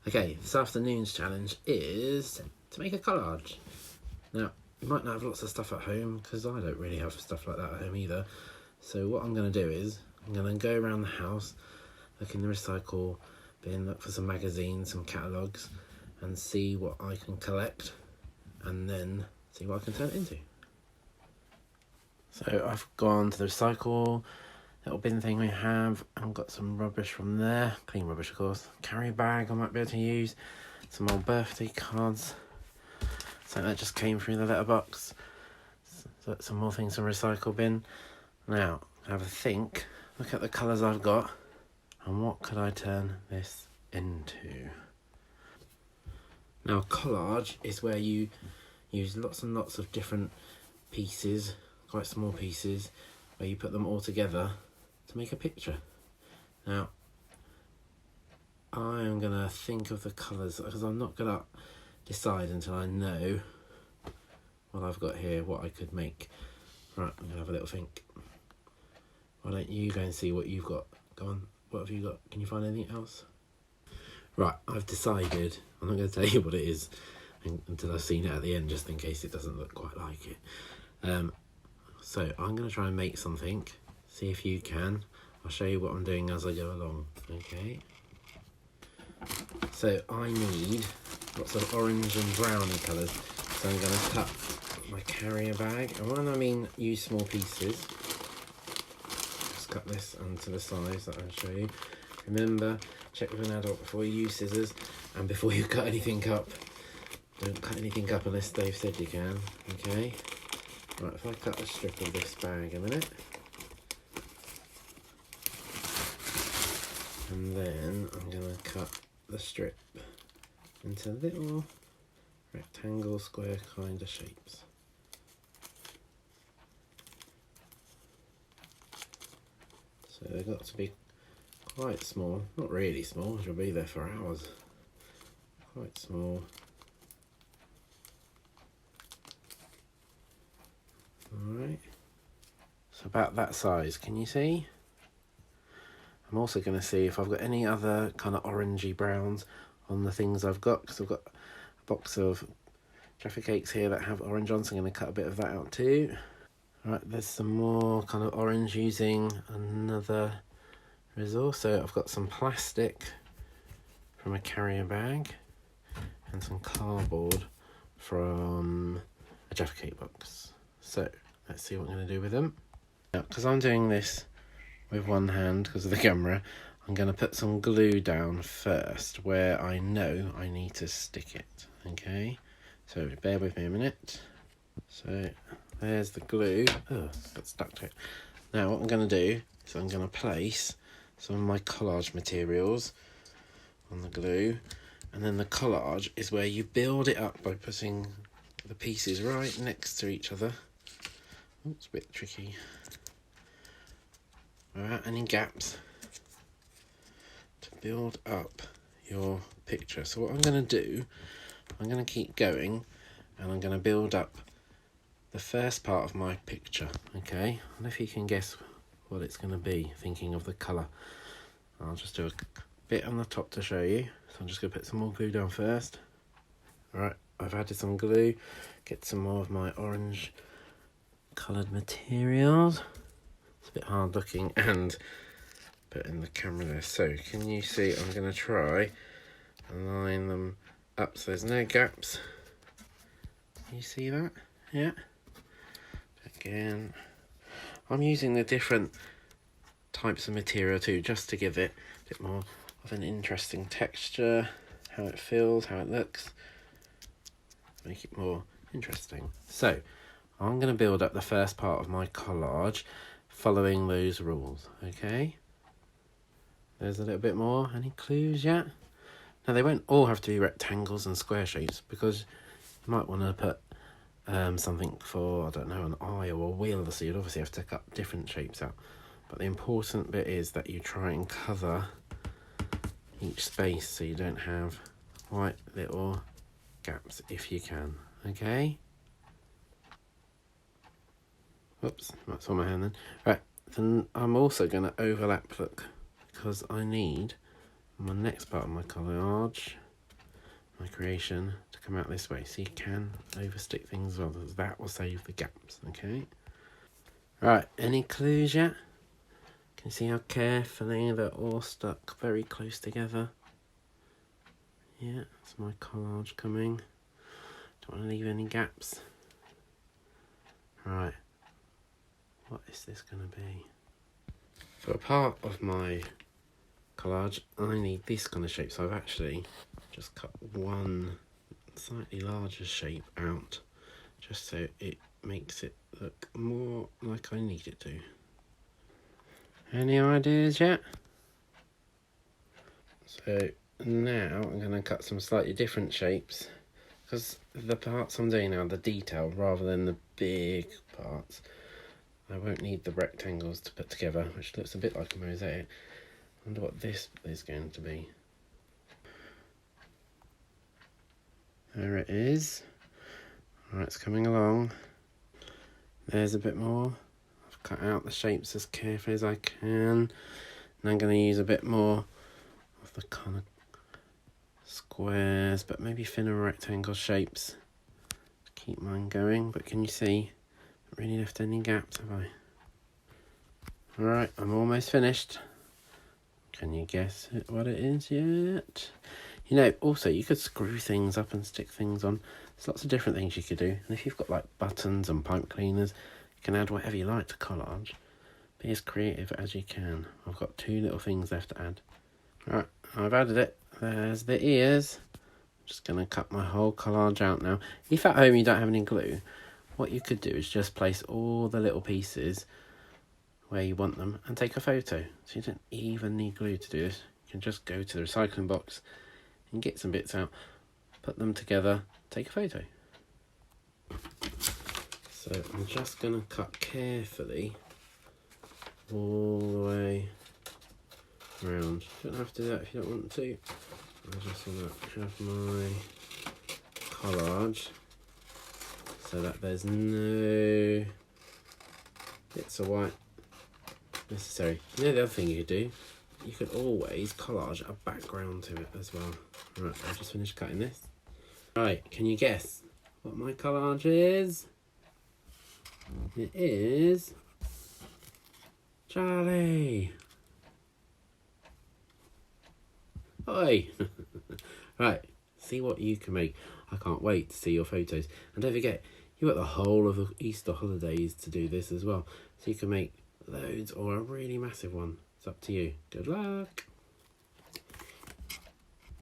Okay, this afternoon's challenge is to make a collage. Now, you might not have lots of stuff at home, because I don't really have stuff like that at home either. So what I'm going to do is, I'm going to go around the house, look in the recycle bin, look for some magazines, some catalogues, and see what I can collect, and then see what I can turn it into. So I've gone to the recycle little bin thing we have and got some rubbish from there, clean rubbish of course, carry bag I might be able to use, some old birthday cards, something that just came through the letterbox, so some more things from recycle bin. Now have a think, look at the colours I've got and what could I turn this into. Now collage is where you use lots and lots of different pieces, quite small pieces, where you put them all together to make a picture. Now, I am going to think of the colours, because I'm not going to decide until I know what I've got here, what I could make. Right, I'm going to have a little think. Why don't you go and see what you've got? Go on, what have you got? Can you find anything else? Right, I've decided. I'm not going to tell you what it is until I've seen it at the end, just in case it doesn't look quite like it. So I'm going to try and make something, see if you can. I'll show you what I'm doing as I go along, okay? So I need lots of orange and browny colours, so I'm going to cut my carrier bag, and when I mean use small pieces, just cut this onto the size that I'll show you. Remember, check with an adult before you use scissors, and before you cut anything up. Don't cut anything up unless Dave said you can, okay? Right, if I cut a strip of this bag a minute, and then I'm going to cut the strip into little rectangle, square kind of shapes. So they've got to be quite small, not really small, you'll be there for hours. Quite small. Alright, so about that size, can you see? I'm also going to see if I've got any other kind of orangey browns on the things I've got, because I've got a box of Jaffa cakes here that have orange on, so I'm going to cut a bit of that out too. Right, there's some more kind of orange using another resource. So I've got some plastic from a carrier bag and some cardboard from a Jaffa cake box. So let's see what I'm going to do with them. Now, because I'm doing this with one hand because of the camera, I'm going to put some glue down first where I know I need to stick it. Okay, so bear with me a minute. So there's the glue. Oh, got stuck to it. Now what I'm going to do is I'm going to place some of my collage materials on the glue, and then the collage is where you build it up by putting the pieces right next to each other. Oh, it's a bit tricky. Without any gaps, to build up your picture. So what I'm going to do, I'm going to keep going and I'm going to build up the first part of my picture, okay? I don't know if you can guess what it's going to be, thinking of the colour. I'll just do a bit on the top to show you. So I'm just going to put some more glue down first. Alright, I've added some glue, get some more of my orange coloured materials. It's a bit hard looking and put in the camera there. So can you see I'm going to try and line them up so there's no gaps. Can you see that? Yeah. Again, I'm using the different types of material too, just to give it a bit more of an interesting texture, how it feels, how it looks, make it more interesting. So I'm going to build up the first part of my collage following those rules, okay? There's a little bit more. Any clues yet? Now they won't all have to be rectangles and square shapes, because you might want to put something for, I don't know, an eye or a wheel, so you'd obviously have to cut different shapes out. But the important bit is that you try and cover each space so you don't have quite little gaps if you can, okay? Whoops, that's on my hand then. Right, then I'm also going to overlap, look, because I need my next part of my collage my creation to come out this way. So you can overstick things as well. That will save the gaps, okay? Right, any clues yet? Can you see how carefully they're all stuck very close together? Yeah, that's my collage coming. Don't want to leave any gaps. Right, what is this going to be? For a part of my collage, I need this kind of shape, so I've actually just cut one slightly larger shape out, just so it makes it look more like I need it to. Any ideas yet? So now I'm going to cut some slightly different shapes, because the parts I'm doing now are the detail rather than the big parts. I won't need the rectangles to put together, which looks a bit like a mosaic. I wonder what this is going to be. There it is. Alright, it's coming along. There's a bit more. I've cut out the shapes as carefully as I can. And I'm going to use a bit more of the kind of squares, but maybe thinner rectangle shapes to keep mine going. But can you see? Not really left any gaps, have I? Alright, I'm almost finished. Can you guess what it is yet? You know, also you could screw things up and stick things on. There's lots of different things you could do. And if you've got like buttons and pipe cleaners, you can add whatever you like to collage. Be as creative as you can. I've got 2 little things left to add. Right, I've added it. There's the ears. I'm just going to cut my whole collage out now. If at home you don't have any glue, what you could do is just place all the little pieces where you want them and take a photo. So you don't even need glue to do this. You can just go to the recycling box and get some bits out, put them together, take a photo. So I'm just going to cut carefully all the way around. You don't have to do that if you don't want to. I just want to have my collage so that there's no bits of white necessary. You know the other thing you could do? You could always collage a background to it as well. Right, I've just finished cutting this. Right, can you guess what my collage is? It is Charlie. Oi! Right, see what you can make. I can't wait to see your photos. And don't forget, you've got the whole of the Easter holidays to do this as well. So you can make loads or a really massive one. It's up to you. Good luck!